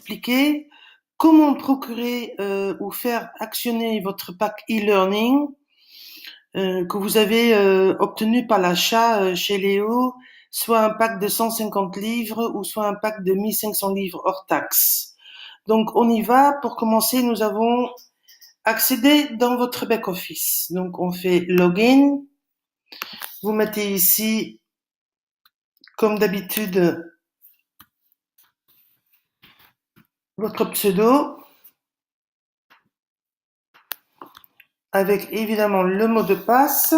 expliquer comment procurer ou faire actionner votre pack e-learning que vous avez obtenu par l'achat chez Léo, soit un pack de 150 livres ou soit un pack de 1500 livres hors taxe. Donc on y va. Pour commencer, nous avons accédé dans votre back-office. Donc on fait login. Vous mettez ici, comme d'habitude, votre pseudo avec évidemment le mot de passe.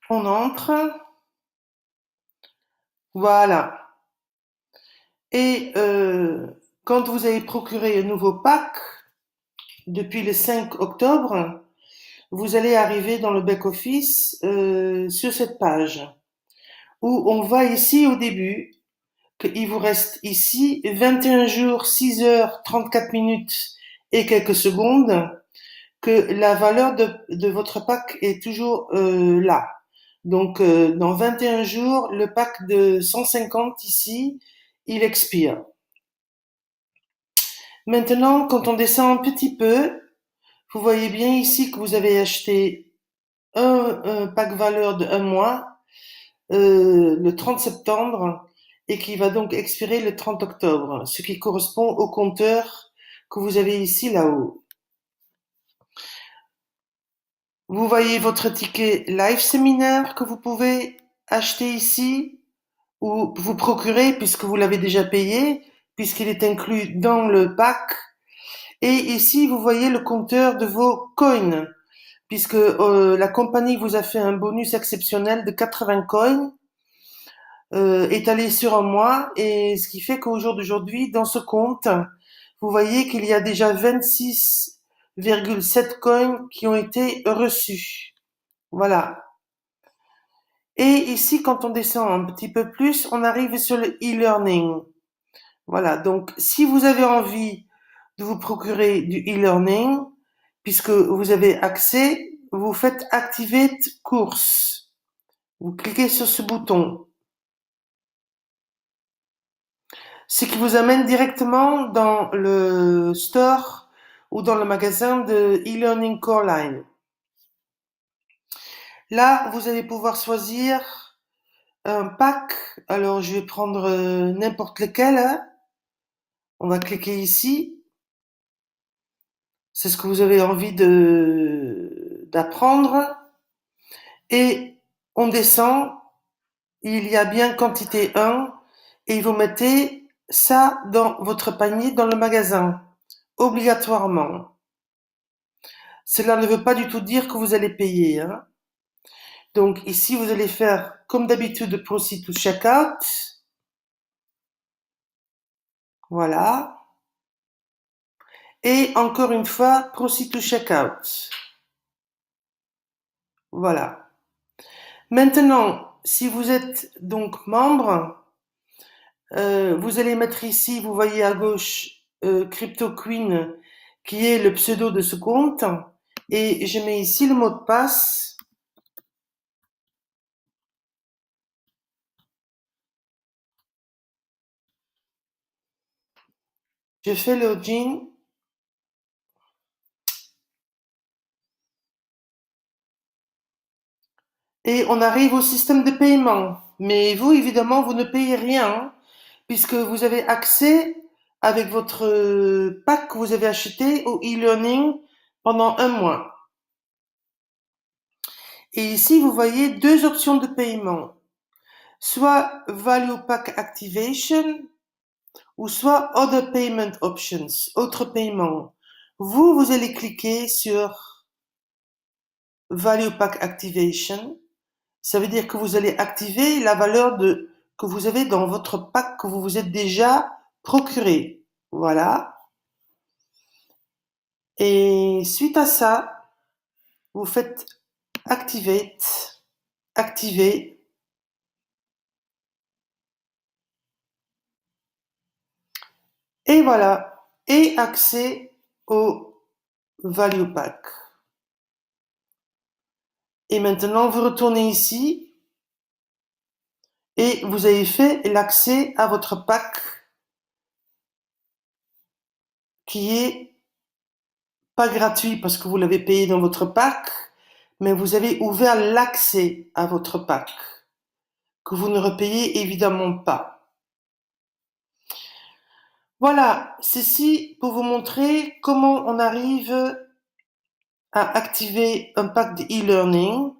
On entre. Voilà. Et quand vous avez procuré un nouveau pack, depuis le 5 octobre, vous allez arriver dans le back-office sur cette page où on voit ici au début qu'il vous reste ici 21 jours, 6 heures, 34 minutes et quelques secondes, que la valeur de votre pack est toujours là. Donc dans 21 jours, le pack de 150 ici, il expire. Maintenant, quand on descend un petit peu, vous voyez bien ici que vous avez acheté un pack valeur de 1 mois le 30 septembre et qui va donc expirer le 30 octobre, ce qui correspond au compteur que vous avez ici là-haut. Vous voyez votre ticket live séminaire que vous pouvez acheter ici ou vous procurer puisque vous l'avez déjà payé, puisqu'il est inclus dans le pack. Et ici, vous voyez le compteur de vos coins, puisque la compagnie vous a fait un bonus exceptionnel de 80 coins étalé sur un mois, et ce qui fait qu'au jour d'aujourd'hui, dans ce compte, vous voyez qu'il y a déjà 26,7 coins qui ont été reçus. Voilà. Et ici, quand on descend un petit peu plus, on arrive sur le e-learning. Voilà. Donc, si vous avez envie de vous procurer du e-learning, puisque vous avez accès, vous faites Activate course. Vous cliquez sur ce bouton, ce qui vous amène directement dans le store ou dans le magasin de e-learning Coreline. Là, vous allez pouvoir choisir un pack. Alors, je vais prendre n'importe lequel, hein. On va cliquer ici. C'est ce que vous avez envie d'apprendre. Et on descend. Il y a bien quantité 1 et vous mettez ça dans votre panier dans le magasin, obligatoirement. Cela ne veut pas du tout dire que vous allez payer, hein. Donc ici, vous allez faire comme d'habitude Proceed to Checkout. Voilà. Et encore une fois, Proceed to Checkout. Voilà. Maintenant, si vous êtes donc membre, vous allez mettre ici, vous voyez à gauche, Crypto Queen, qui est le pseudo de ce compte. Et je mets ici le mot de passe. Je fais login. Et on arrive au système de paiement. Mais vous, évidemment, vous ne payez rien, hein, puisque vous avez accès avec votre pack que vous avez acheté au e-learning pendant 1 mois. Et ici, vous voyez deux options de paiement. Soit Value Pack Activation ou soit Other Payment Options, autre paiement. Vous allez cliquer sur Value Pack Activation. Ça veut dire que vous allez activer la valeur que vous avez dans votre pack que vous vous êtes déjà procuré. Voilà. Et suite à ça, vous faites Activate, activer. Et voilà. Et accès au Value Pack. Et maintenant, vous retournez ici et vous avez fait l'accès à votre pack qui est pas gratuit parce que vous l'avez payé dans votre pack, mais vous avez ouvert l'accès à votre pack que vous ne repayez évidemment pas. Voilà, ceci pour vous montrer comment on arrive à activer un pack de e-learning.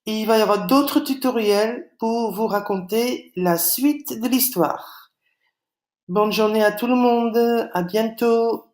Et il va y avoir d'autres tutoriels pour vous raconter la suite de l'histoire. Bonne journée à tout le monde, à bientôt.